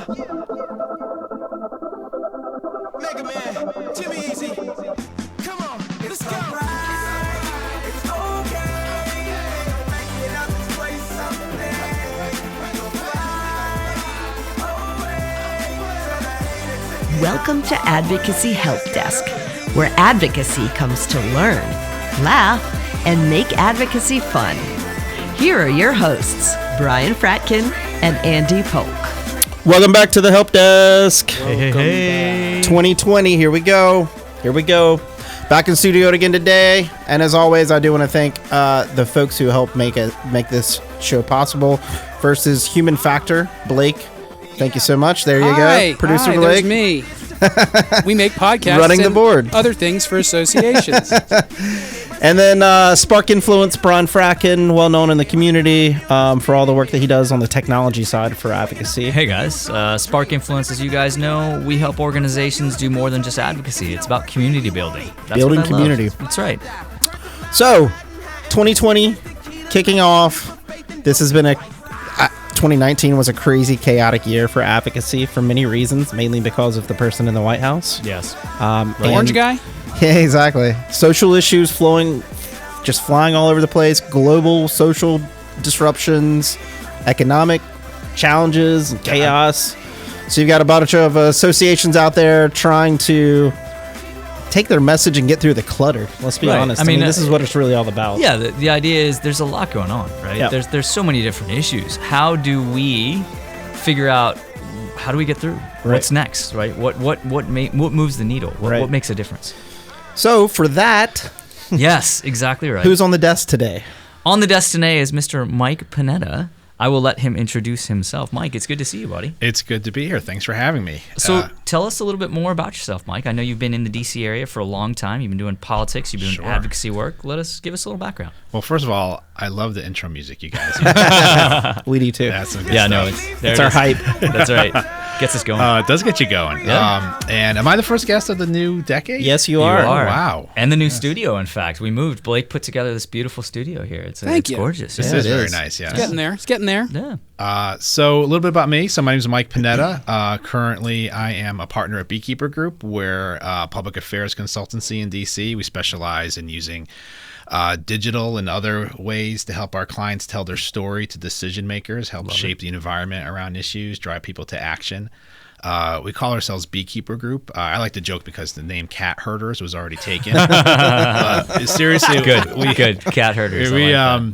Mega Man, Jimmy Easy. Come on, let's go. It's okay. Make it out this place someday. Welcome to Advocacy Help Desk, where advocacy comes to learn, laugh, and make advocacy fun. Here are your hosts, Brian Fratkin and Andy Polk. Welcome back to the Help Desk. Hey. 2020, here we go. Back in studio again today. And as always, I do want to thank the folks who helped make this show possible. First is Human Factor, Blake. Thank you so much. There you go. Producer Blake. There's me. We make podcasts Running the and board. Other things for associations. And then Spark Influence, Brian Fracken, well known in the community for all the work that he does on the technology side for advocacy. Hey guys, Spark Influence, as you guys know, we help organizations do more than just advocacy. It's about community building. That's Building what I community. love. That's right. So, 2020 kicking off. This has been 2019 was a crazy, chaotic year for advocacy for many reasons, mainly because of the person in the White House. Yes. The orange guy? Yeah, exactly. Social issues just flying all over the place. Global social disruptions, economic challenges, and chaos. So you've got a bunch of associations out there trying to take their message and get through the clutter. Let's be honest. I mean, this is what it's really all about. Yeah, the idea is there's a lot going on, right? Yeah. There's so many different issues. How do we figure out, how do we get through? Right. What's next, right? What moves the needle? What makes a difference? So for that, Yes, exactly right. who's on the desk today? On the desk today is Mr. Mike Panetta. I will let him introduce himself. Mike, it's good to see you, buddy. It's good to be here. Thanks for having me. So tell us a little bit more about yourself, Mike. I know you've been in the D.C. area for a long time. You've been doing politics. You've been doing advocacy work. Give us a little background. Well, first of all, I love the intro music you guys use. We do too. That's some good Yeah, stuff. no, It's our hype. That's right. Gets us going. It does get you going. Yeah. And am I the first guest of the new decade? Yes, you are. Oh, wow. And the new studio, in fact. We moved. Blake put together this beautiful studio here. It's Thank you. gorgeous. This Yeah, is it very is. nice, yes. It's getting there. Yeah. So a little bit about me. So my name is Mike Panetta. Currently, I am a partner at Beekeeper Group. We're a public affairs consultancy in D.C. We specialize in using digital and other ways to help our clients tell their story to decision makers, help shape the environment around issues, drive people to action. We call ourselves Beekeeper Group. I like to joke because the name Cat Herders was already taken. Seriously, Good. Cat herders. I like that.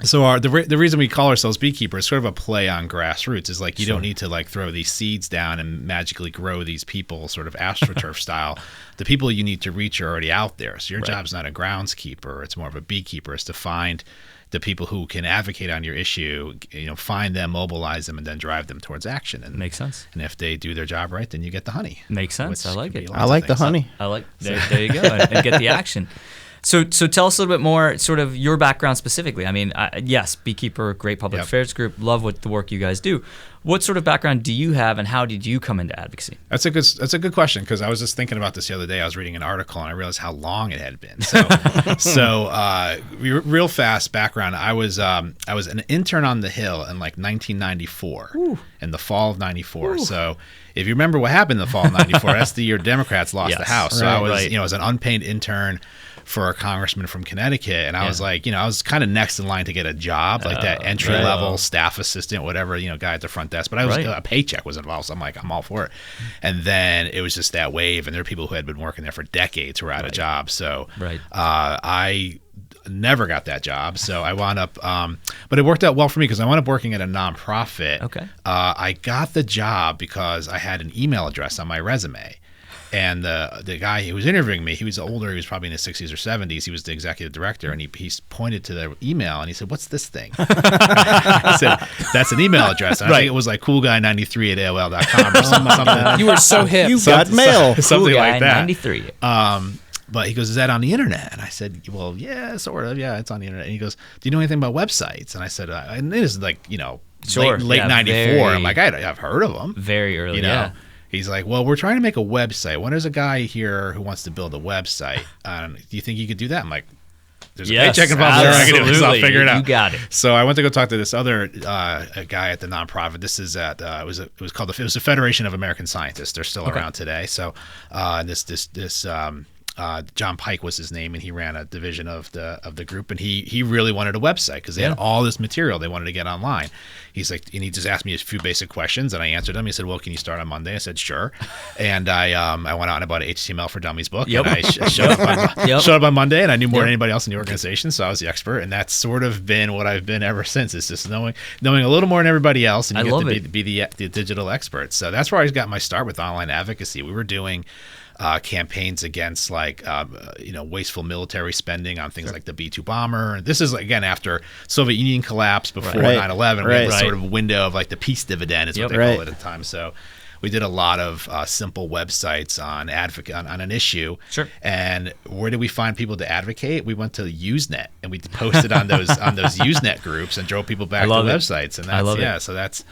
So the reason we call ourselves Beekeeper is sort of a play on grassroots. Is like you don't need to like throw these seeds down and magically grow these people sort of AstroTurf style. The people you need to reach are already out there. So your job's not a groundskeeper. It's more of a beekeeper. It's to find the people who can advocate on your issue, find them, mobilize them, and then drive them towards action. And Makes sense. And if they do their job right, then you get the honey. Makes sense. which I like could be it. lots I of like the things. honey. I like there you go, and get the action. So tell us a little bit more, sort of your background specifically. I mean, yes, Beekeeper, great public affairs group, love the work you guys do. What sort of background do you have, and how did you come into advocacy? That's a good question, because I was just thinking about this the other day. I was reading an article and I realized how long it had been. So, real fast background. I was an intern on the Hill in like 1994, in the fall of '94. Ooh. So if you remember what happened in the fall of '94, that's the year Democrats lost the House. So I was as an unpaid intern for a congressman from Connecticut, and I was like, I was kind of next in line to get a job, like that entry level staff assistant, whatever, guy at the front desk. But I was a paycheck was involved, so I'm like, I'm all for it. And then it was just that wave, and there are people who had been working there for decades who were out of jobs. So I never got that job, so I wound up. But it worked out well for me because I wound up working at a nonprofit. Okay. I got the job because I had an email address on my resume. And the guy who was interviewing me, he was older. He was probably in his 60s or 70s. He was the executive director, and he pointed to the email, and he said, "What's this thing?" I said, "That's an email address." And I think it was like coolguy93@AOL.com or something. You were so hip. You got mail. Something like that. 93. But he goes, "Is that on the internet?" And I said, "Well, yeah, sort of. Yeah, it's on the internet." And he goes, "Do you know anything about websites?" And I said, "And it is like late '94." I'm like, "I've heard of them." Very early, yeah. He's like, "Well, we're trying to make a website. When there's a guy here who wants to build a website, do you think you could do that?" I'm like, there's a Yes, paycheck involved. There, I can do it, so I'll absolutely. figure it out. You got it. So I went to go talk to this other guy at the nonprofit. This is at it was the Federation of American Scientists. They're still around today. So John Pike was his name, and he ran a division of the group, and he really wanted a website because they had all this material they wanted to get online. He's like, and he just asked me a few basic questions, and I answered them. He said, "Well, can you start on Monday?" I said, "Sure." And I went out and bought an HTML for Dummies book, and I showed up on Monday, and I knew more than anybody else in the organization, so I was the expert, and that's sort of been what I've been ever since. It's just knowing a little more than everybody else, and you get to be the digital expert. So that's where I got my start with online advocacy. We were doing campaigns against wasteful military spending on things like the B-2 bomber. This is again after Soviet Union collapse, before 9/11. We had this sort of window of like the peace dividend is what they call it at the time. So we did a lot of simple websites on an issue. Sure. And where did we find people to advocate? We went to Usenet, and we posted on those Usenet groups and drove people back to websites. And that's so that's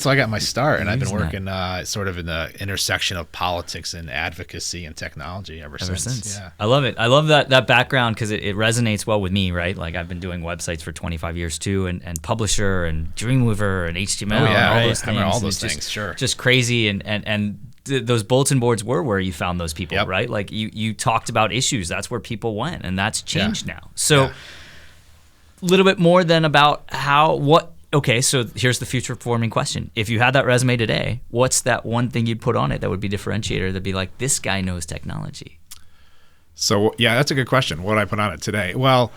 how I got my start. And I've been working sort of in the intersection of politics and advocacy and technology ever since. Yeah. I love it. I love that background because it resonates well with me, right? Like I've been doing websites for 25 years too, and Publisher and Dreamweaver and HTML and all those things. Sure. Just crazy, and those bulletin boards were where you found those people, right? Like you talked about issues. That's where people went, and that's changed now. So a little bit more than about okay, so here's the future forming question. If you had that resume today, what's that one thing you'd put on it that would be differentiator, that'd be like, this guy knows technology? So that's a good question. What would I put on it today? Well,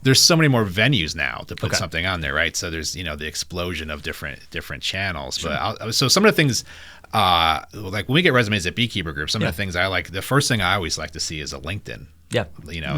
there's so many more venues now to put something on there, right? So there's the explosion of different channels. Sure. But so some of the things, like when we get resumes at Beekeeper Group, some of the things I like. The first thing I always like to see is a LinkedIn. Yeah.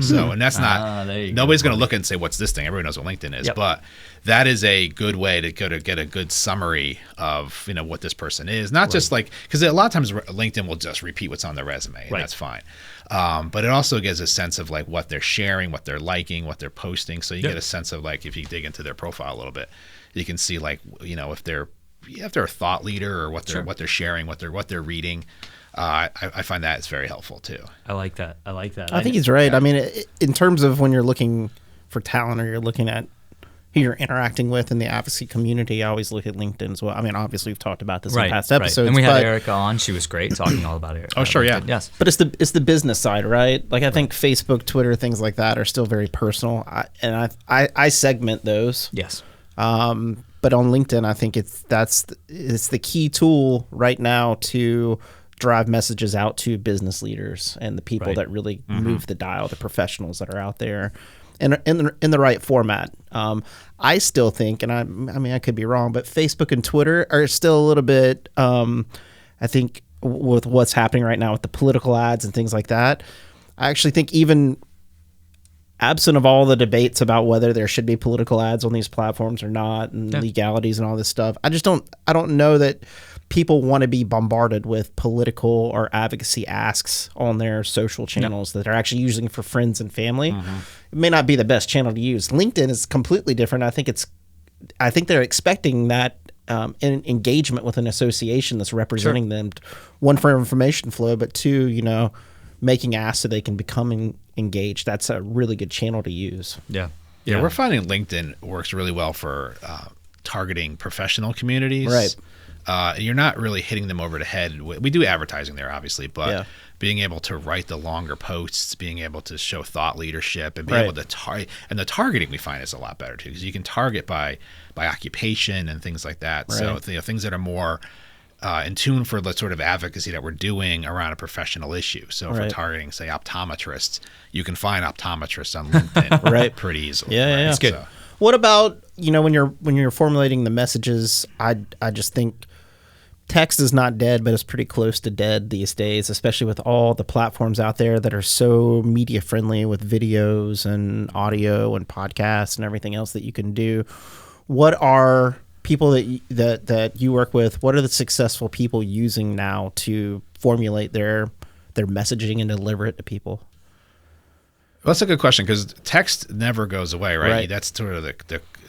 So, and that's not, nobody's going to look and say, what's this thing? Everybody knows what LinkedIn is, but that is a good way to get a good summary of, what this person is. Not just like, because a lot of times LinkedIn will just repeat what's on their resume, and that's fine. But it also gives a sense of like what they're sharing, what they're liking, what they're posting. So you get a sense of like, if you dig into their profile a little bit, you can see like, if they're a thought leader or what they're sharing, what they're reading. I find that it's very helpful too. I like that. I think he's right. Yeah. I mean, in terms of when you're looking for talent or you're looking at who you're interacting with in the advocacy community, I always look at LinkedIn as well. I mean, obviously we've talked about this in past episodes. And we had Erica on. She was great talking all about it. Oh, sure, LinkedIn. Yes. But it's the business side, right? Like I think Facebook, Twitter, things like that are still very personal, I segment those. Yes. But on LinkedIn, I think it's the key tool right now to drive messages out to business leaders and the people that really move the dial, the professionals that are out there, and in the right format. I still think, and I mean I could be wrong, but Facebook and Twitter are still a little bit. I think with what's happening right now with the political ads and things like that, I actually think even absent of all the debates about whether there should be political ads on these platforms or not, and legalities and all this stuff, I don't know that people want to be bombarded with political or advocacy asks on their social channels that they're actually using for friends and family. It may not be the best channel to use. LinkedIn is completely different. I think they're expecting that engagement with an association that's representing them, one, for information flow, but two, making asks so they can become engaged. That's a really good channel to use. Yeah, we're finding LinkedIn works really well for targeting professional communities. Right. You're not really hitting them over the head. We do advertising there, obviously, but being able to write the longer posts, being able to show thought leadership, and being able to target, and the targeting we find is a lot better too, because you can target by occupation and things like that. Right. So things that are more in tune for the sort of advocacy that we're doing around a professional issue. So if we're targeting, say, optometrists, you can find optometrists on LinkedIn pretty easily. Yeah. That's good. So, what about when you're formulating the messages? I just think text is not dead, but it's pretty close to dead these days, especially with all the platforms out there that are so media friendly with videos and audio and podcasts and everything else that you can do. What are people that you work with? What are the successful people using now to formulate their messaging and deliver it to people? Well, that's a good question, because text never goes away, right? That's sort of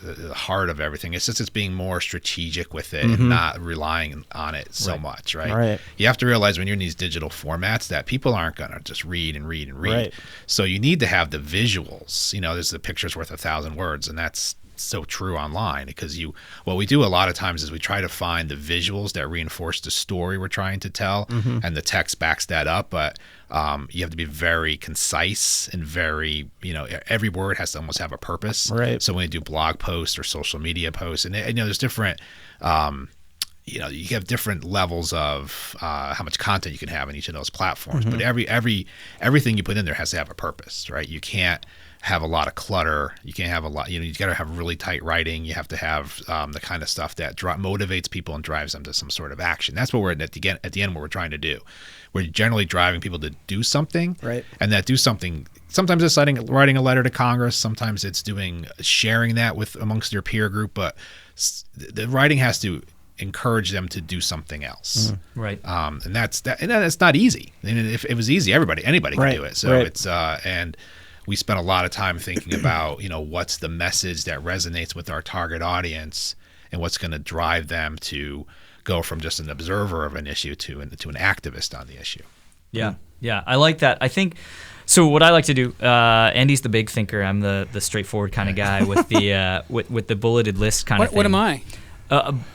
the heart of everything. It's just it's being more strategic with it and not relying on it so much, right? Right. You have to realize when you're in these digital formats that people aren't going to just read and read and read. Right. So you need to have the visuals. You know, there's the picture's worth 1,000 words, and that's so true online because what we do a lot of times is we try to find the visuals that reinforce the story we're trying to tell, and the text backs that up. But you have to be very concise and very, every word has to almost have a purpose. Right. So when you do blog posts or social media posts, and there's different, you have different levels of how much content you can have in each of those platforms. But everything you put in there has to have a purpose, right? You can't have a lot of clutter. You can't have a lot, you got to have really tight writing. You have to have the kind of stuff that motivates people and drives them to some sort of action. That's what we're at the end, what we're trying to do. We're generally driving people to do something, right? And that do something, sometimes it's writing a letter to Congress. Sometimes it's sharing that amongst your peer group, but the writing has to encourage them to do something else. Right. And that's not easy. I mean, if it was easy, anybody can do it. So it's, and we spent a lot of time thinking about, what's the message that resonates with our target audience and what's going to drive them to go from just an observer of an issue to an activist on the issue. Yeah. Yeah. I like that. I think, so what I like to do, Andy's the big thinker. I'm the straightforward kind of guy with the, with the bulleted list kind of thing. What am I?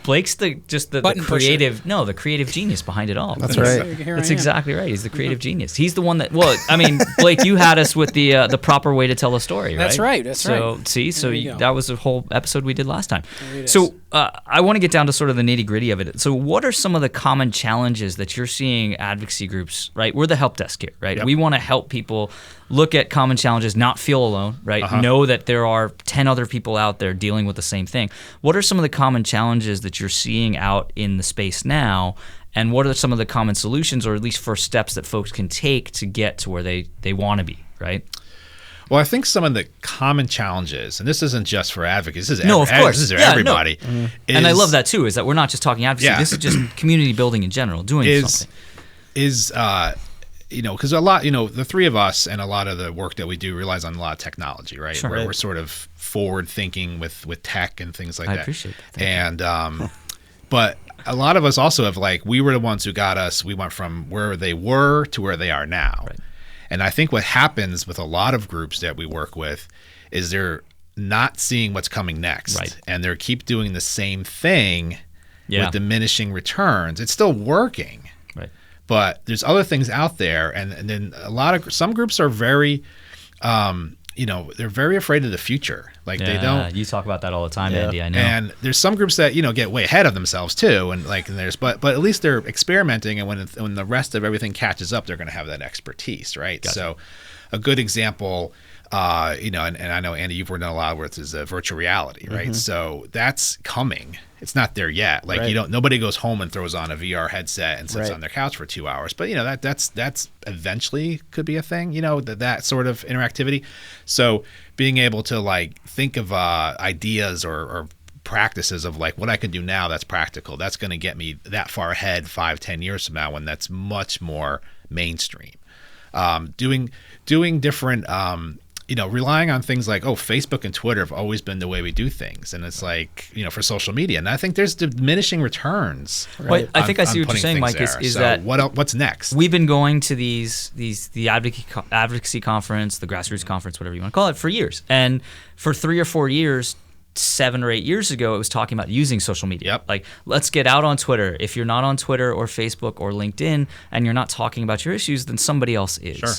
Blake's the creative, the creative genius behind it all. That's right. That's exactly right. He's the creative genius. He's the one that. Well, I mean, Blake, you had us with the proper way to tell a story, right? That's right. That's right. So see, that was a whole episode we did last time. So I want to get down to sort of the nitty gritty of it. So what are some of the common challenges that you're seeing advocacy groups? Right, we're the help desk here, right? Yep. We want to help people look at common challenges, not feel alone, right? Know that there are 10 other people out there dealing with the same thing. What are some of the common challenges that you're seeing out in the space now, and what are some of the common solutions, or at least first steps that folks can take to get to where they want to be, right? Well, I think some of the common challenges, and this isn't just for advocates, this is of course. This is everybody. And I love that too, is that we're not just talking advocacy, this is just community building in general, doing something. Because a lot, the three of us and a lot of the work that we do relies on a lot of technology, right? Sure. Where we're sort of forward thinking with tech and things like that. I appreciate that. And but a lot of us also have we were the ones who got us. We went from where they were to where they are now. Right. And I think what happens with a lot of groups that we work with is they're not seeing what's coming next, right? And they keep doing the same thing with diminishing returns. It's still working. Right. But there's other things out there, and then some groups are very, they're very afraid of the future. They don't. You talk about that all the time, Andy. I know. And there's some groups that get way ahead of themselves too, and but at least they're experimenting, and when the rest of everything catches up, they're going to have that expertise, right? Gotcha. So, a good example. And I know, Andy, you've worked on a lot with is virtual reality, right? So that's coming. It's not there yet. Nobody goes home and throws on a VR headset and sits on their couch for 2 hours. But that's eventually could be a thing. That sort of interactivity. So being able to think of ideas or practices of what I can do now that's practical. That's going to get me that far ahead 5-10 years from now when that's much more mainstream. Doing different. Relying on things like, Facebook and Twitter have always been the way we do things. And it's for social media. And I think there's diminishing returns. Right. I think I see what you're saying, Mike, is that what's next? We've been going to the advocacy conference, the grassroots conference, whatever you want to call it, for years. And for 3 or 4 years, 7 or 8 years ago, it was talking about using social media. Yep. Let's get out on Twitter. If you're not on Twitter or Facebook or LinkedIn and you're not talking about your issues, then somebody else is. Sure.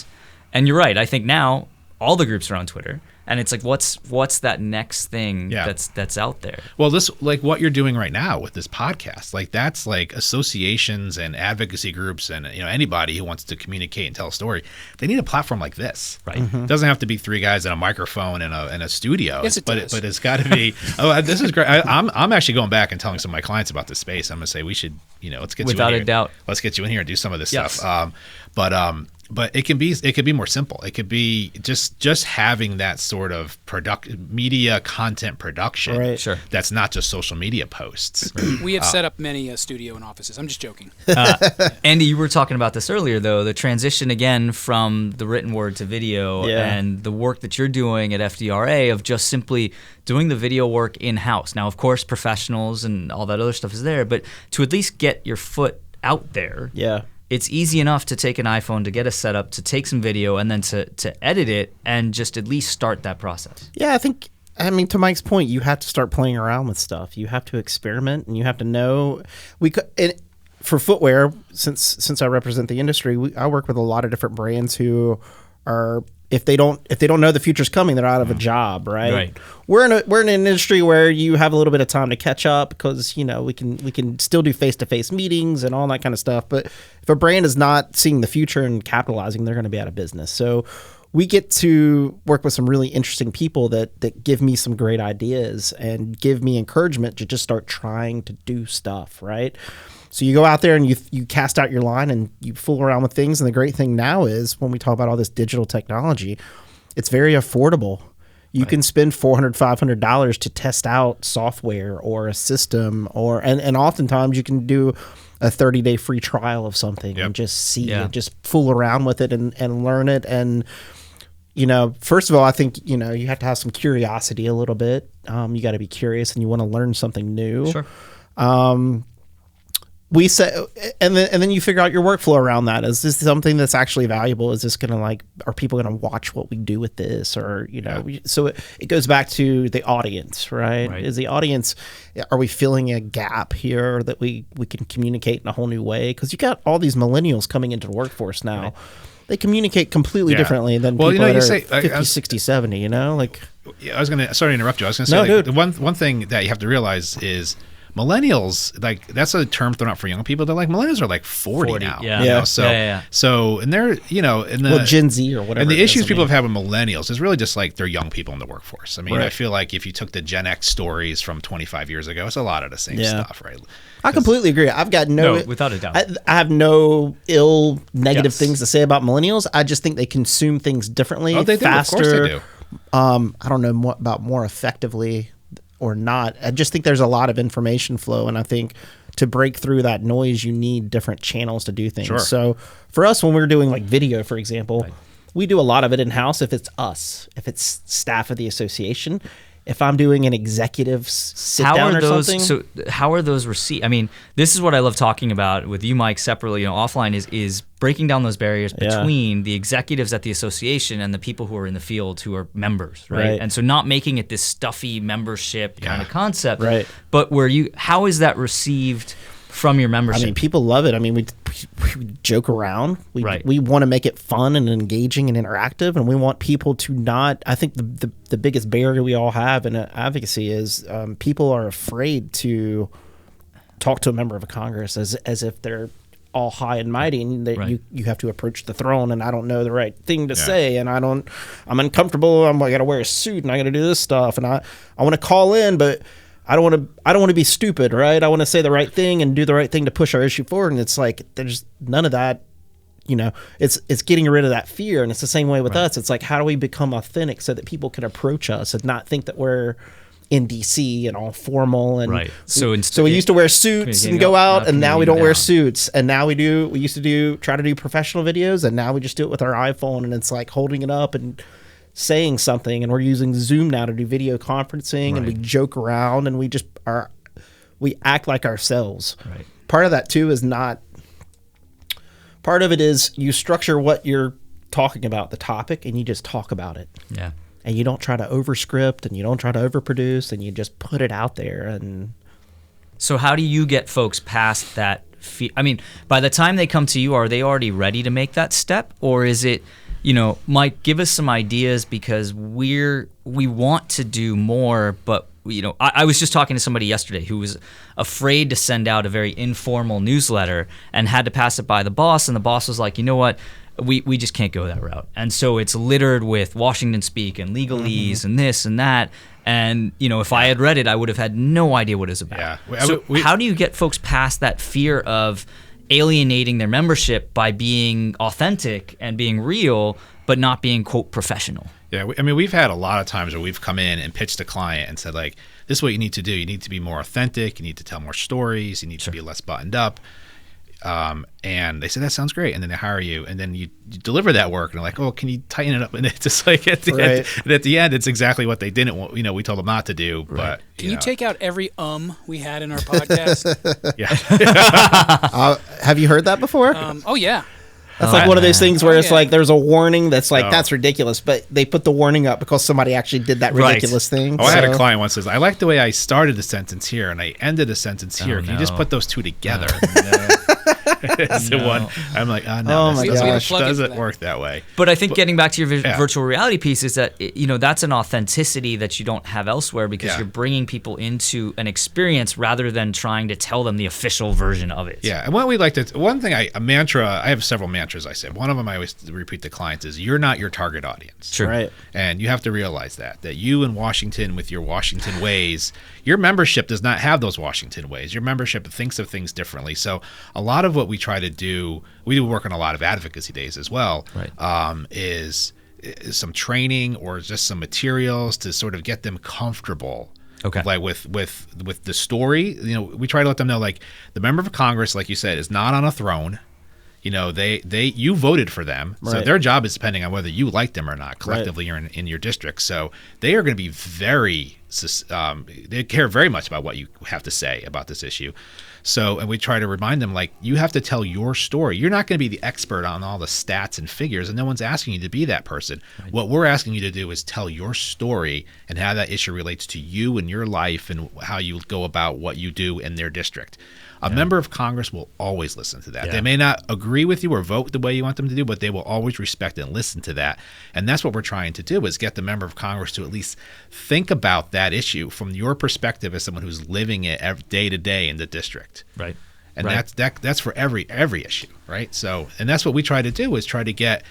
And you're right. I think now all the groups are on Twitter, and it's what's that next thing that's out there? Well, this what you're doing right now with this podcast, that's associations and advocacy groups and anybody who wants to communicate and tell a story, they need a platform like this. Right. It doesn't have to be 3 guys and a microphone and a studio. Yes, it does. But it's got to be. This is great. I'm actually going back and telling some of my clients about this space. I'm going to say we should let's get without you in a doubt. Let's get you in here and do some of this Yes. stuff. but it could be more simple. It could be just having that sort of media content production. Right. Sure. That's not just social media posts. We have set up many studio and offices. I'm just joking. Andy, you were talking about this earlier, though, the transition again from the written word to video and the work that you're doing at FDRA of just simply doing the video work in-house. Now, of course, professionals and all that other stuff is there, but to at least get your foot out there, it's easy enough to take an iPhone, to get a setup, to take some video, and then to edit it and just at least start that process. Yeah, I mean, to Mike's point, you have to start playing around with stuff. You have to experiment, and you have to know. For footwear, since I represent the industry, I work with a lot of different brands who are, if they don't know the future's coming, they're out of a job, right? Right. We're in an industry where you have a little bit of time to catch up because we can still do face-to-face meetings and all that kind of stuff. But if a brand is not seeing the future and capitalizing, they're going to be out of business. So we get to work with some really interesting people that give me some great ideas and give me encouragement to just start trying to do stuff, right? So you go out there and you cast out your line and you fool around with things. And the great thing now is when we talk about all this digital technology, it's very affordable. You can spend $400, $500 to test out software or a system, and oftentimes you can do a 30-day free trial of something and just see it, just fool around with it and learn it. And first of all, I think you have to have some curiosity a little bit. You got to be curious and you want to learn something new. Sure. We say, and then you figure out your workflow around that. Is this something that's actually valuable? Is this going to are people going to watch what we do with this? Or, so it goes back to the audience, right? Is the audience, are we filling a gap here that we can communicate in a whole new way? Because you got all these millennials coming into the workforce now. Right. They communicate completely differently than people that are 50, 60, 70, I was going to, sorry to interrupt you. I was going to say, the one thing that you have to realize is, millennials, that's a term thrown out for young people. They're millennials are 40 now. Yeah. So and they're Gen Z or whatever. And the issues people have had with millennials is really just they're young people in the workforce. I mean, I feel like if you took the Gen X stories from 25 years ago, it's a lot of the same stuff, right? I completely agree. I've got no without a doubt. I have no negative things to say about millennials. I just think they consume things differently, faster. Of course they do. I don't know about more effectively or not. I just think there's a lot of information flow, and I think to break through that noise, you need different channels to do things. Sure. So for us, when we're doing video, for example, we do a lot of it in-house if it's us, if it's staff of the association. If I'm doing an executive sit-down or something. So how are those received? I mean, this is what I love talking about with you, Mike, separately, offline, is breaking down those barriers between the executives at the association and the people who are in the field who are members, right? And so not making it this stuffy membership kind of concept, but how is that received from your membership? I mean, people love it. I mean, we joke around. We want to make it fun and engaging and interactive, and we want people to not. I think the biggest barrier we all have in advocacy is people are afraid to talk to a member of a Congress as if they're all high and mighty, and that you have to approach the throne, and I don't know the right thing to say, and I'm uncomfortable. I got to wear a suit, and I got to do this stuff, and I want to call in, but I don't want to be stupid, right? I want to say the right thing and do the right thing to push our issue forward. And it's there's none of that, it's getting rid of that fear. And it's the same way with us. It's how do we become authentic so that people can approach us and not think that we're in DC and all formal. And so we used to wear suits and go out, and now we don't wear suits. And now we used to try to do professional videos, and now we just do it with our iPhone, and it's holding it up and saying something, and we're using Zoom now to do video conferencing, and we joke around, and we act like ourselves. Part of that too is part of it is you structure what you're talking about, the topic, and you just talk about it. Yeah. And you don't try to overscript, and you don't try to overproduce, and you just put it out there. And so how do you get folks past that I mean, by the time they come to you, are they already ready to make that step, or is it, Mike, give us some ideas, because we want to do more, but I was just talking to somebody yesterday who was afraid to send out a very informal newsletter and had to pass it by the boss, and the boss was like, you know what, we just can't go that route. And so it's littered with Washington speak and legalese and this and that. And, if I had read it, I would have had no idea what it's about. Yeah. So how do you get folks past that fear of, alienating their membership by being authentic and being real, but not being, quote, professional. Yeah, I mean, we've had a lot of times where we've come in and pitched a client and said, like, this is what you need to do. You need to be more authentic. You need to tell more stories. You need to be less buttoned up. And they said, that sounds great. And then they hire you. And then you deliver that work. And they're like, oh, can you tighten it up? And it's just like at the end, it's exactly what they didn't want. We told them not to do. Right. But Can you take out every we had in our podcast? Yeah. Have you heard that before? Oh, yeah. That's like one of those things where it's yeah. like there's a warning that's like, that's ridiculous, but they put the warning up because somebody actually did that ridiculous thing. Oh, I had a client once says, I like the way I started the sentence here and I ended the sentence here. Can you just put those two together? One. I'm like, no, this doesn't work that way. But I think getting back to your virtual reality piece is that, that's an authenticity that you don't have elsewhere because you're bringing people into an experience rather than trying to tell them the official version of it. Yeah. And what we like to, a mantra, I have several mantras I said. One of them I always repeat to clients is, you're not your target audience. Sure. Right. And you have to realize that you in Washington with your Washington ways, your membership does not have those Washington ways. Your membership thinks of things differently. So a lot of what we try to do, we do work on a lot of advocacy days as well, is some training or just some materials to sort of get them comfortable. Okay. Like with the story, we try to let them know, like, the member of Congress, like you said, is not on a throne. You voted for them, so their job is depending on whether you like them or not. Collectively, you're in your district, so they are going to be they care very much about what you have to say about this issue. So, and we try to remind them, like, you have to tell your story. You're not going to be the expert on all the stats and figures, and no one's asking you to be that person. Right. What we're asking you to do is tell your story and how that issue relates to you and your life and how you go about what you do in their district. A member of Congress will always listen to that. Yeah. They may not agree with you or vote the way you want them to do, but they will always respect and listen to that. And that's what we're trying to do, is get the member of Congress to at least think about that issue from your perspective as someone who's living it day to day in the district. Right. And that's for every issue, right? So, and that's what we try to do, is try to get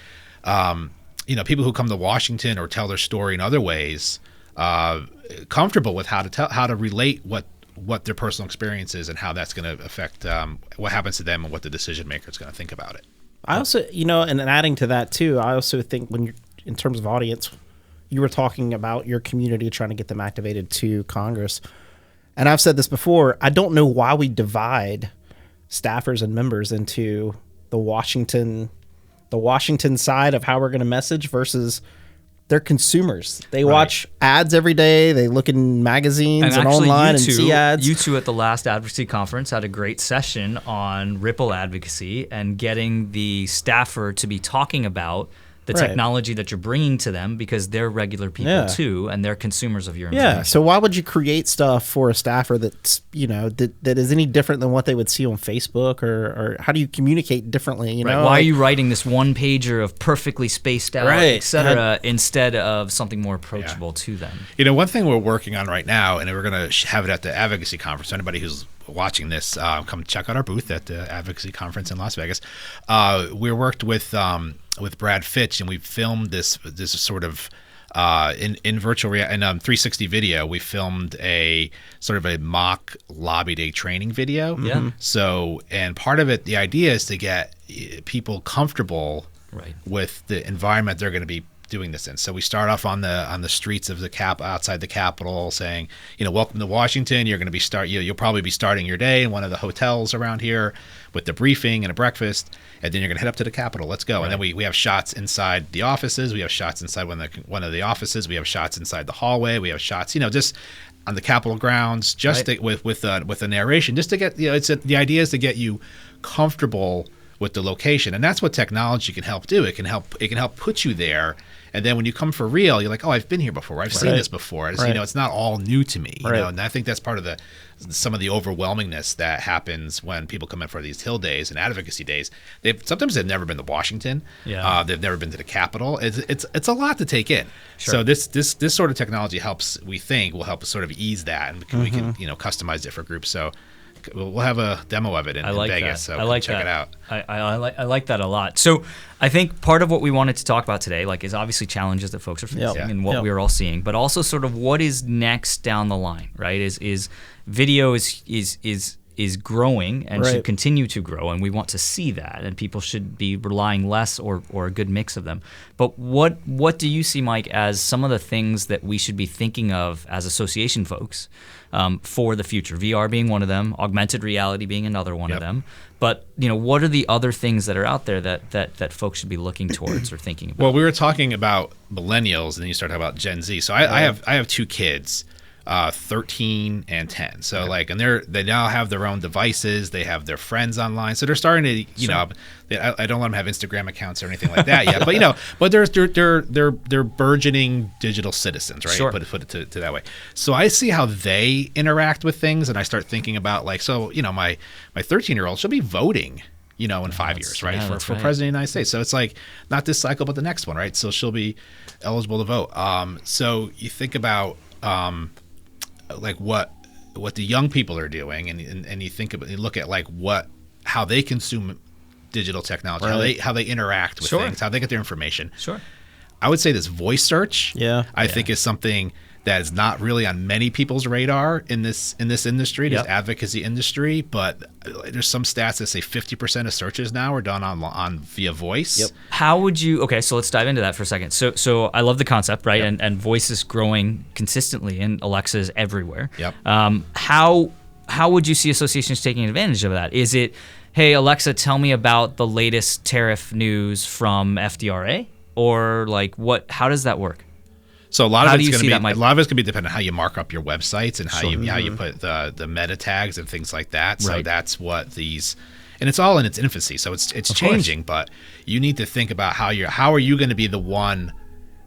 people who come to Washington or tell their story in other ways comfortable with how to relate what their personal experience is and how that's going to affect what happens to them and what the decision maker is going to think about it. I also, and adding to that too, I also think when you're in terms of audience, you were talking about your community trying to get them activated to Congress. And I've said this before, I don't know why we divide staffers and members into the Washington side of how we're going to message versus they're consumers. They watch ads every day. They look in magazines and online and see ads. You two at the last advocacy conference had a great session on Ripple advocacy and getting the staffer to be talking about the technology that you're bringing to them, because they're regular people too, and they're consumers of your information. Yeah. So why would you create stuff for a staffer that's that is any different than what they would see on Facebook, or how do you communicate differently? Why are you writing this one pager of perfectly spaced out, etc., instead of something more approachable to them? One thing we're working on right now, and we're going to have it at the advocacy conference. Anybody who's watching this, come check out our booth at the advocacy conference in Las Vegas. We worked with Brad Fitch, and we filmed this sort of in virtual reality, in 360 video. We filmed a sort of a mock lobby day training video. Yeah. So, and part of it, the idea is to get people comfortable with the environment they're going to be doing this in. So we start off on the streets of outside the Capitol, saying, welcome to Washington. You're going to be you'll probably be starting your day in one of the hotels around here with the briefing and a breakfast, and then you're going to head up to the Capitol. Let's go. And then we have shots inside the offices. We have shots inside one of the offices. We have shots inside the hallway. We have shots, just on the Capitol grounds, just with a narration, just to get the idea is to get you comfortable with the location, and that's what technology can help do. It can help put you there. And then when you come for real, you're like, oh, I've been here before. I've seen this before. It's not all new to me. And I think that's part of some of the overwhelmingness that happens when people come in for these Hill days and advocacy days. Sometimes they've never been to Washington. Yeah. They've never been to the Capitol. It's a lot to take in. Sure. So this sort of technology will help sort of ease that, and we can customize it for groups. So we'll have a demo of it in Vegas. So check it out. I like that a lot. So I think part of what we wanted to talk about today, is obviously challenges that folks are facing and what we're all seeing, but also sort of what is next down the line, right? Is video is is growing and Right. should continue to grow, and we want to see that, and people should be relying less or a good mix of them. But what do you see, Mike, as some of the things that we should be thinking of as association folks for the future? VR being one of them, augmented reality being another one of them. But what are the other things that are out there that folks should be looking towards or thinking about? Well, we were talking about millennials, and then you start talking about Gen Z. So I have 2 kids, 13 and 10. So and they now have their own devices. They have their friends online. So they're starting to I don't let them have Instagram accounts or anything like that yet. But they're burgeoning digital citizens, right? Sure. Put it to that way. So I see how they interact with things, and I start thinking about my 13-year-old, she'll be voting, in 5 years, right? Yeah, for right. president of the United States. So it's not this cycle, but the next one, right? So she'll be eligible to vote. So you think about what the young people are doing, and you look at how they consume digital technology, Right. how they interact with Sure. things, how they get their information. Sure. I would say this voice search, I think is something that is not really on many people's radar in this industry, this advocacy industry. But there's some stats that say 50% of searches now are done on via voice. Yep. How would you? Okay, so let's dive into that for a second. So I love the concept, right? Yep. And voice is growing consistently, and Alexa is everywhere. Yep. How would you see associations taking advantage of that? Is it, hey Alexa, tell me about the latest tariff news from FDRA, or what? How does that work? So a lot How of do it's you going see to that, be Mike? a lot of it's going to be dependent on how you mark up your websites and how you put the meta tags and things like that. So Right. that's what and it's all in its infancy. So it's changing, but you need to think about how are you going to be the one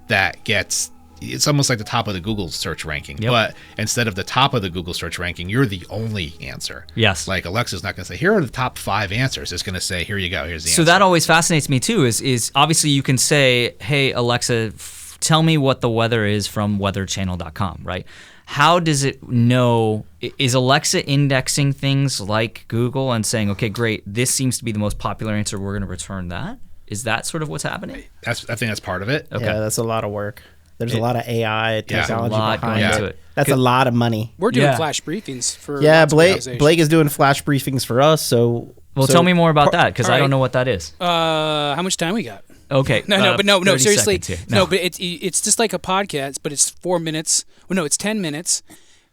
that gets. It's almost like the top of the Google search ranking, but instead of the top of the Google search ranking, you're the only answer. Yes. Like Alexa's not going to say, here are the top 5 answers. It's going to say, here you go. Here's the answer. So that always fascinates me too. Is obviously you can say, hey Alexa, tell me what the weather is from weatherchannel.com, right? How does it know? Is Alexa indexing things like Google and saying, okay, great, this seems to be the most popular answer, we're going to return that? Is that sort of what's happening? I think that's part of it. Okay. Yeah, that's a lot of work. There's a lot of AI technology lot behind going it. into it. That's a lot of money. We're doing Yeah. flash briefings for Yeah, lots of Blake organizations. is doing flash briefings for us. So Tell me more about that, because all I don't right. know what that is. How much time we got? Okay. No, 30 seriously. seconds here. No, but it's just like a podcast, but it's 4 minutes. Well, no, it's 10 minutes,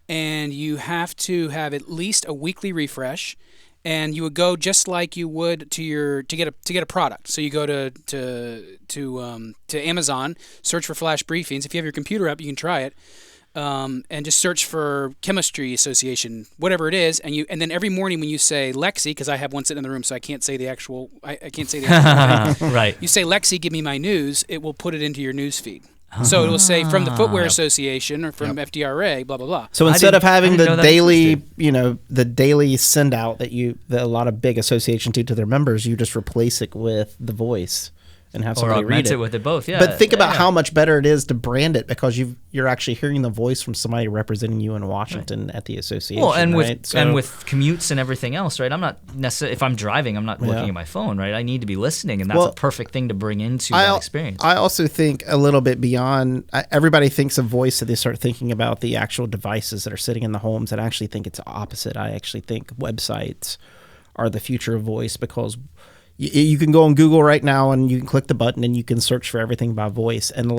and you have to have at least a weekly refresh, and you would go just like you would to get a product. So you go to Amazon, search for flash briefings. If you have your computer up, you can try it. And just search for chemistry association, whatever it is, and then every morning when you say Lexi, because I have one sitting in the room, so I can't say the actual thing. Right. You say Lexi, give me my news. It will put it into your news feed. So it will say from the Footwear Association or from FDRA, blah blah blah. So I instead of didn't- I having didn't know the that daily, existed. the daily send out that a lot of big associations do to their members, you just replace it with the voice and have Or somebody read augment it. it with it both. Yeah. But think about yeah. how much better it is to brand it, because you're actually hearing the voice from somebody representing you in Washington at the association. Well, and right? with commutes and everything else, right? I'm not necessarily, if I'm driving, I'm not looking at my phone, right? I need to be listening, and that's a perfect thing to bring into that experience. I also think a little bit beyond. Everybody thinks of voice, so they start thinking about the actual devices that are sitting in the homes. And I actually think it's the opposite. I actually think websites are the future of voice, because you can go on Google right now and you can click the button and you can search for everything by voice. And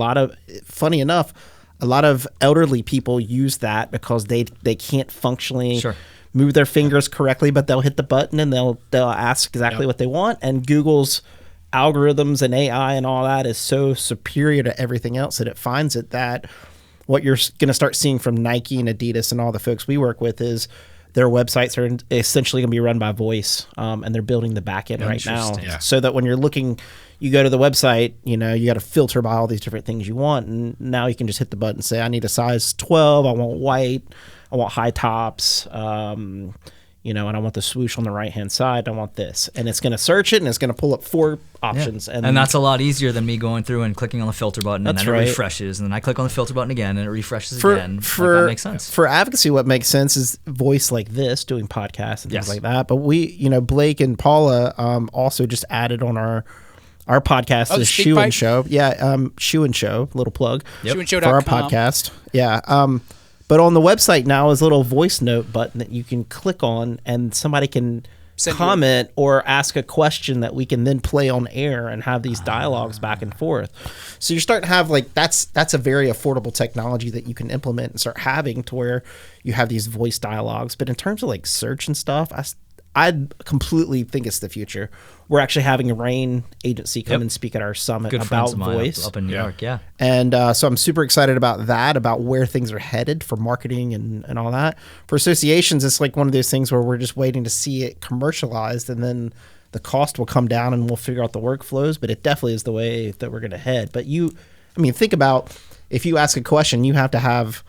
funny enough, a lot of elderly people use that because they can't functionally move their fingers correctly, but they'll hit the button and they'll ask exactly what they want. And Google's algorithms and AI and all that is so superior to everything else that it finds it that what you're going to start seeing from Nike and Adidas and all the folks we work with is their websites are essentially going to be run by voice, and they're building the back end right now, so that when you're looking, you go to the website, you got to filter by all these different things you want, and now you can just hit the button and say, I need a size 12, I want white, I want high tops, and I want the swoosh on the right-hand side, I want this. And it's going to search it, and it's going to pull up 4 options. Yeah. And that's a lot easier than me going through and clicking on the filter button, and then it refreshes, and then I click on the filter button again, and it refreshes again. That makes sense. For advocacy, what makes sense is voice like this, doing podcasts and things like that. But we, Blake and Paula also just added on our podcast, the Shoe and Show. Yeah, Shoe and Show, little plug. Shoeandshow.com. For our podcast. Yeah. But on the website now is a little voice note button that you can click on, and somebody can comment or ask a question that we can then play on air and have these dialogues back and forth. So you're starting to have like that's a very affordable technology that you can implement and start having to where you have these voice dialogues. But in terms of like search and stuff, I completely think it's the future. We're actually having a RAIN agency come and speak at our summit about voice up in New York. Yeah. And so I'm super excited about that, about where things are headed for marketing and all that. For associations, it's like one of those things where we're just waiting to see it commercialized, and then the cost will come down and we'll figure out the workflows. But it definitely is the way that we're going to head. But think about if you ask a question, you have to have,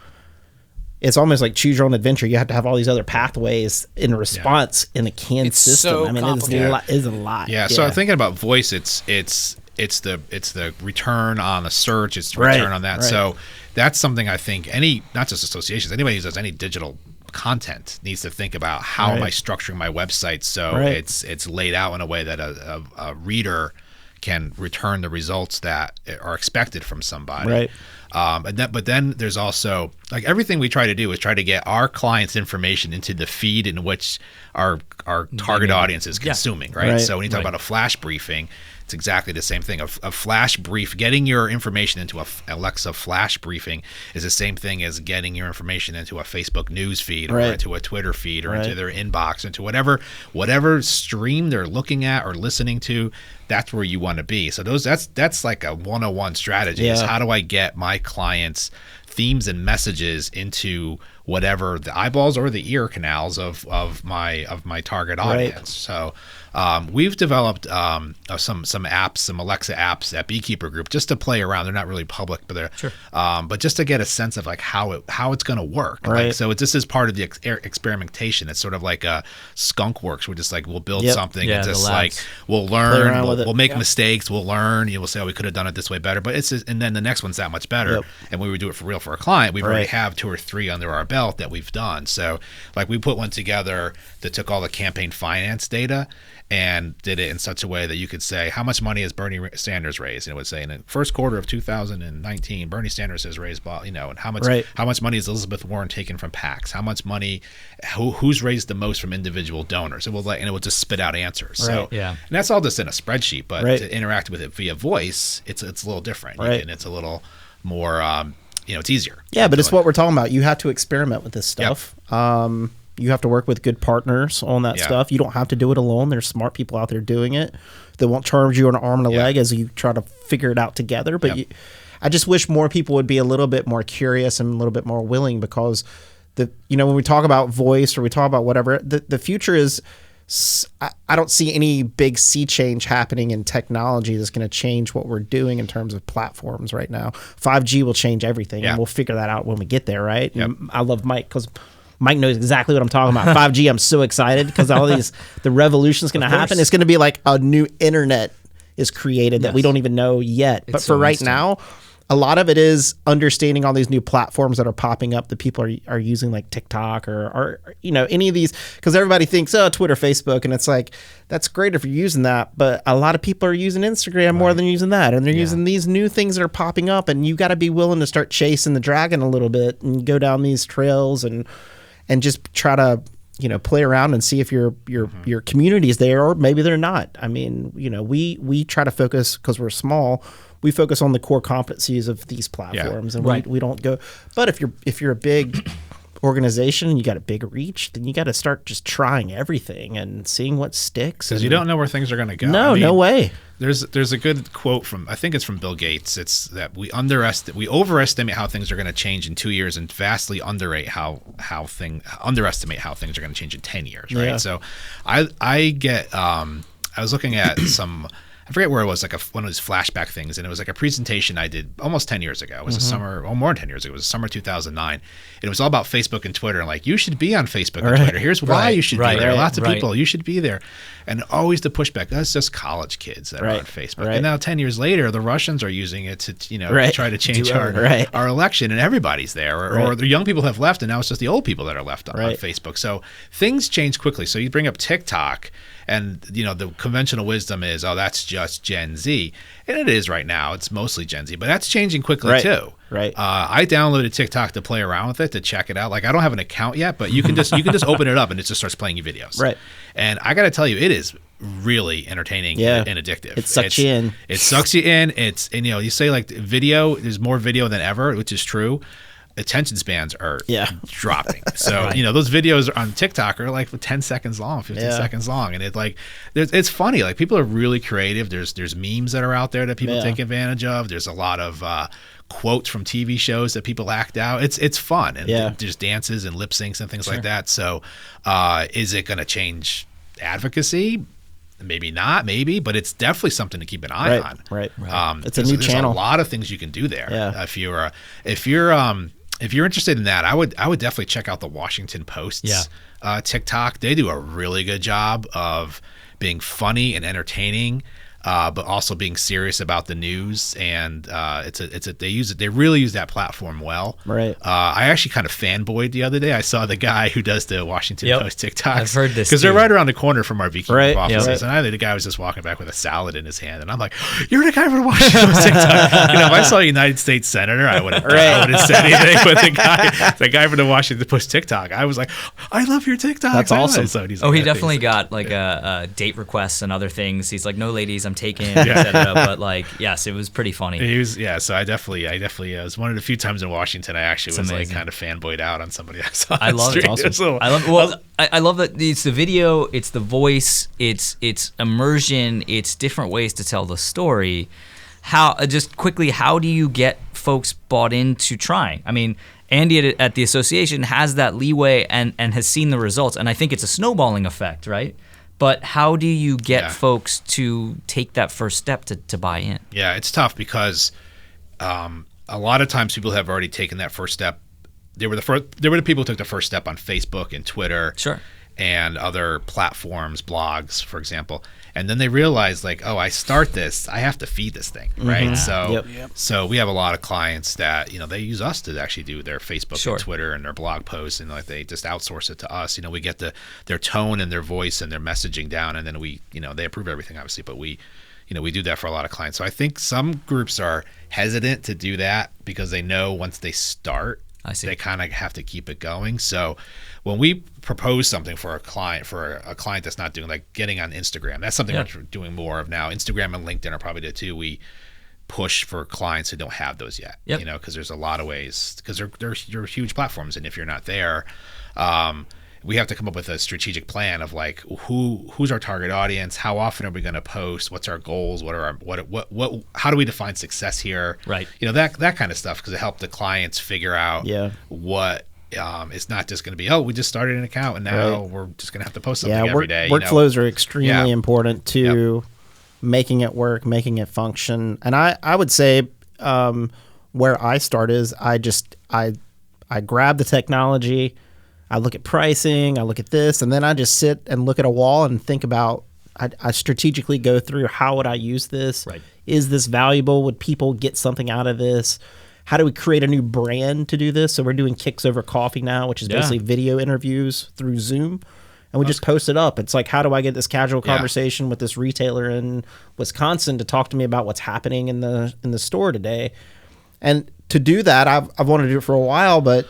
it's almost like choose your own adventure. You have to have all these other pathways in response in a canned system. So it's a lot. Yeah. So I'm thinking about voice. It's the return on a search. It's the return on that. Right. So that's something I think not just associations, anybody who does any digital content needs to think about how am I structuring my website so it's laid out in a way that a reader can return the results that are expected from somebody. Right. But then there's also like everything we try to do is try to get our clients' information into the feed in which our target audience is consuming, right? So when you talk about a flash briefing, it's exactly the same thing. A flash brief, getting your information into a Alexa flash briefing is the same thing as getting your information into a Facebook news feed or into a Twitter feed or into their inbox, into whatever stream they're looking at or listening to. That's where you want to be. So that's like a 101 strategy is how do I get my clients' themes and messages into whatever the eyeballs or the ear canals of my target audience. So we've developed some apps, some Alexa apps at Beekeeper Group just to play around. They're not really public, but they're but just to get a sense of like how it's going to work. Right. Like, so this is part of the experimentation. It's sort of like a skunk works. We're just like we'll build something and just like we'll learn, we'll make mistakes, we'll learn. We'll say, oh, we could have done it this way better, but and then the next one's that much better. And when we do it for real for a client, we already have 2 or 3 under our belt that we've done. So like we put one together that took all the campaign finance data and did it in such a way that you could say, how much money has Bernie Sanders raised? And it would say, in the first quarter of 2019, Bernie Sanders has raised, and how much money has Elizabeth Warren taken from PACs? How much money, who's raised the most from individual donors? It will just spit out answers. So, and that's all just in a spreadsheet, but to interact with it via voice, it's a little different. And it's a little more, it's easier. Yeah, but it's what we're talking about. You have to experiment with this stuff. Yep. You have to work with good partners on that stuff. You don't have to do it alone. There's smart people out there doing it that won't charge you an arm and a leg as you try to figure it out together. But I just wish more people would be a little bit more curious and a little bit more willing, because when we talk about voice or we talk about whatever, the future is, I don't see any big sea change happening in technology that's going to change what we're doing in terms of platforms right now. 5G will change everything, and we'll figure that out when we get there, right? Yep. I love Mike because Mike knows exactly what I'm talking about. 5G, I'm so excited because the revolution is going to happen. It's going to be like a new internet is created that we don't even know yet. But for right now, a lot of it is understanding all these new platforms that are popping up that people are using, like TikTok or any of these, because everybody thinks, Twitter, Facebook, and it's like, that's great if you're using that, but a lot of people are using Instagram more than using that, and they're using these new things that are popping up, and you got to be willing to start chasing the dragon a little bit and go down these trails and just try to play around and see if your community is there, or maybe they're not. I mean, we try to focus, because we're small, we focus on the core competencies of these platforms, and we don't go. But if you're a big organization and you got a big reach, then you got to start just trying everything and seeing what sticks. Because you don't know where things are going to go. No way. There's a good quote I think it's from Bill Gates. It's that we overestimate how things are going to change in 2 years and vastly underestimate how things are going to change in 10 years. Right. Yeah. So I was looking at I forget where it was, like one of those flashback things, and it was like a presentation I did almost 10 years ago. It was more than 10 years ago. It was summer 2009. And it was all about Facebook and Twitter, and like, you should be on Facebook and Twitter. Here's why you should be there. Lots of people, you should be there. And always the pushback, that's just college kids that are on Facebook. And now 10 years later, the Russians are using it to, try to change our election, and everybody's there. Or the young people have left, and now it's just the old people that are left on Facebook. So things change quickly. So you bring up TikTok, and the conventional wisdom is, that's just Gen Z, and it is right now. It's mostly Gen Z, but that's changing quickly too. Right. I downloaded TikTok to play around with it, to check it out. Like, I don't have an account yet, but you can just open it up and it just starts playing you videos. Right. And I got to tell you, it is really entertaining and addictive. It sucks you in. It sucks you in. And you say like video, there's more video than ever, which is true. Attention spans are dropping. So, those videos on TikTok are like 10 seconds long, 15 seconds long. And it's funny. Like, people are really creative. There's memes that are out there that people take advantage of. There's a lot of quotes from TV shows that people act out. It's fun. And there's dances and lip syncs and things like that. So is it going to change advocacy? Maybe not, but it's definitely something to keep an eye on. Right. It's a new channel. There's a lot of things you can do there. Yeah. If you're interested in that, I would definitely check out the Washington Post's TikTok. They do a really good job of being funny and entertaining, but also being serious about the news. And they really use that platform well. Right. I actually kind of fanboyed the other day. I saw the guy who does the Washington Post TikToks. I've heard this because they're right around the corner from our Beekeeper Group offices. Yep. And the guy was just walking back with a salad in his hand, and I'm like, "You're the guy from the Washington Post TikTok." If I saw a United States senator, I wouldn't said anything. But the guy from the Washington Post TikTok, I was like, "I love your TikTok." That's awesome. So he's he definitely got like a date requests and other things. He's like, "No, ladies, I'm taken." But like, yes, it was pretty funny. He was, so I definitely it was one of the few times in Washington I actually was like kind of fanboyed out on somebody I saw. I love it. Awesome. I love that it's the video, it's the voice, it's immersion, it's different ways to tell the story. How do you get folks bought into trying? I mean, Andy at the association has that leeway and has seen the results, and I think it's a snowballing effect, right? But how do you get folks to take that first step to buy in? Yeah, it's tough because a lot of times people have already taken that first step. They were the people who took the first step on Facebook and Twitter, and other platforms, blogs, for example. And then they realize, like, oh, I start this, I have to feed this thing, right? So we have a lot of clients that they use us to actually do their Facebook and Twitter and their blog posts, and like they just outsource it to us. We get their tone and their voice and their messaging down, and then they approve everything, obviously, but we do that for a lot of clients. So I think some groups are hesitant to do that because they know once they start, they kind of have to keep it going. So when we propose something for a client that's not doing, like getting on Instagram, that's something we're doing more of now. Instagram and LinkedIn are probably the two we push for clients who don't have those yet. Because there's a lot of ways, because they're huge platforms, and if you're not there, we have to come up with a strategic plan of like who's our target audience, how often are we going to post, what's our goals, how do we define success here, right? That kind of stuff, because it helped the clients figure out what it's not just going to be, oh, we just started an account and now we're just going to have to post something every day. Workflows are extremely important to making it work, making it function. And I would say where I start is I grab the technology, I look at pricing, I look at this, and then I just sit and look at a wall and think about, I strategically go through, how would I use this? Right. Is this valuable? Would people get something out of this? How do we create a new brand to do this? So we're doing Kicks Over Coffee now, which is basically video interviews through Zoom. And we just post it up. It's like, how do I get this casual conversation with this retailer in Wisconsin to talk to me about what's happening in the store today? And to do that, I've wanted to do it for a while, but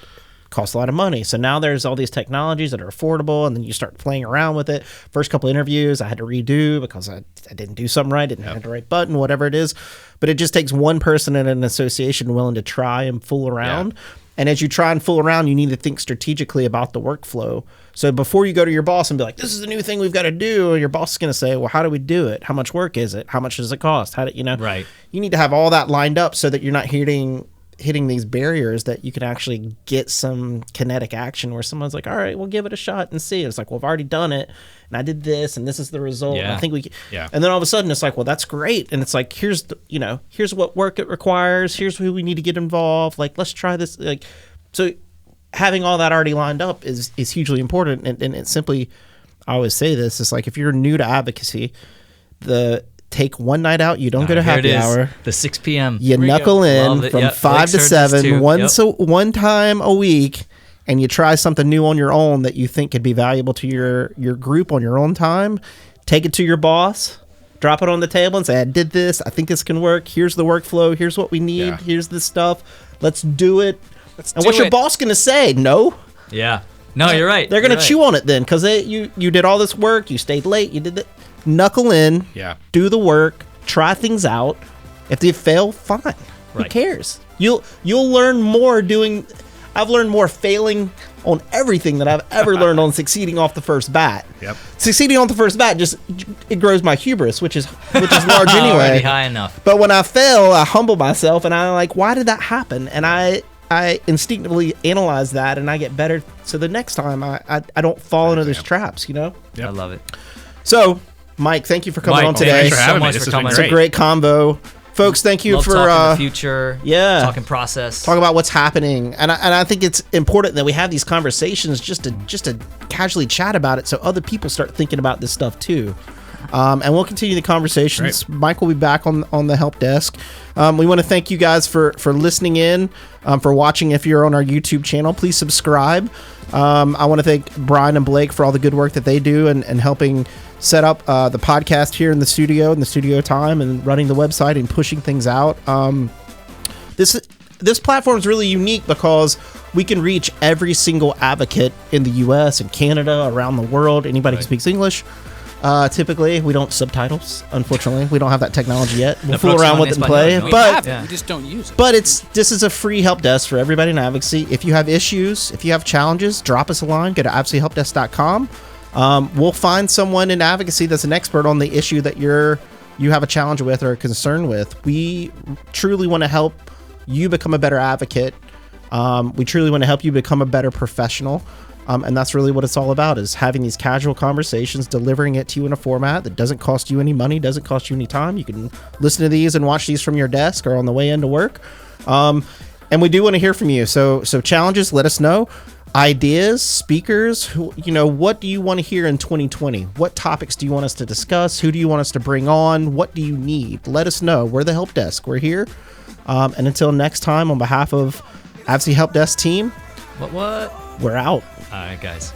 costs a lot of money. So now there's all these technologies that are affordable, and then you start playing around with it. First couple interviews I had to redo because I didn't do something right, didn't have the right button, whatever it is. But it just takes one person in an association willing to try and fool around. And as you try and fool around, you need to think strategically about the workflow. So before you go to your boss and be like, this is the new thing we've got to do, your boss is going to say, well, how do we do it? How much work is it? How much does it cost? Right. You need to have all that lined up so that you're not hitting these barriers, that you can actually get some kinetic action where someone's like, all right, we'll give it a shot and see. It's like, well, I've already done it and I did this and this is the result. And I think and then all of a sudden it's like, well, that's great. And it's like, here's what work it requires. Here's who we need to get involved. Like, let's try this. Like, so having all that already lined up is hugely important. And it's simply, I always say this, it's like, if you're new to advocacy, take one night out. You don't go to happy hour. The 6 p.m. You knuckle in from 5 to 7 one time a week, and you try something new on your own that you think could be valuable to your group on your own time. Take it to your boss. drop it on the table and say, I did this. I think this can work. Here's the workflow. Here's what we need. Yeah. Here's this stuff. Let's do it. Let's And do what's your it. boss going to say? No. Yeah. No, you're right. They're going to You're right. chew on it then because you did all this work. You stayed late. You did that. Knuckle in. Yeah. Do the work. Try things out. If they fail, fine. Who Right. cares? You'll learn more doing. I've learned more failing on everything that I've ever learned on succeeding off the first bat. Yep. Succeeding on the first bat it grows my hubris, which is large Already anyway. high enough. But when I fail, I humble myself and I'm like, why did that happen? And I instinctively analyze that and I get better. So the next time I don't fall into those traps, you know? Yep. I love it. So, Mike, thank you for coming Mike, on thanks today. for so having me. much This for has been coming. It's a great combo. Folks, thank you Love for talking the future. yeah. Talking process. talk about what's happening. And I think it's important that we have these conversations just to casually chat about it so other people start thinking about this stuff too. And we'll continue the conversations. Great. Mike will be back on the help desk. We want to thank you guys for listening in, for watching. If you're on our YouTube channel, please subscribe. I want to thank Brian and Blake for all the good work that they do and helping set up the podcast here in the studio time and running the website and pushing things out. This platform is really unique because we can reach every single advocate in the U.S. and Canada, around the world, anybody who speaks English. Typically, we don't subtitles. Unfortunately, we don't have that technology yet. We'll fool próxima around en with it and español, play, ¿no? We but have it. Yeah. We just don't use it. but this is a free help desk for everybody in advocacy. If you have issues, if you have challenges, drop us a line. Go to advocacyhelpdesk.com. We'll find someone in advocacy that's an expert on the issue that you have a challenge with or a concern with. We truly want to help you become a better advocate. We truly want to help you become a better professional. And that's really what it's all about, is having these casual conversations, delivering it to you in a format that doesn't cost you any money, doesn't cost you any time. You can listen to these and watch these from your desk or on the way into work. And we do want to hear from you. So challenges, let us know. Ideas, speakers, what do you want to hear in 2020? What topics do you want us to discuss? Who do you want us to bring on? What do you need? Let us know. We're the help desk. We're here. And until next time, on behalf of Advocacy Help Desk team, What? we're out. All right, guys.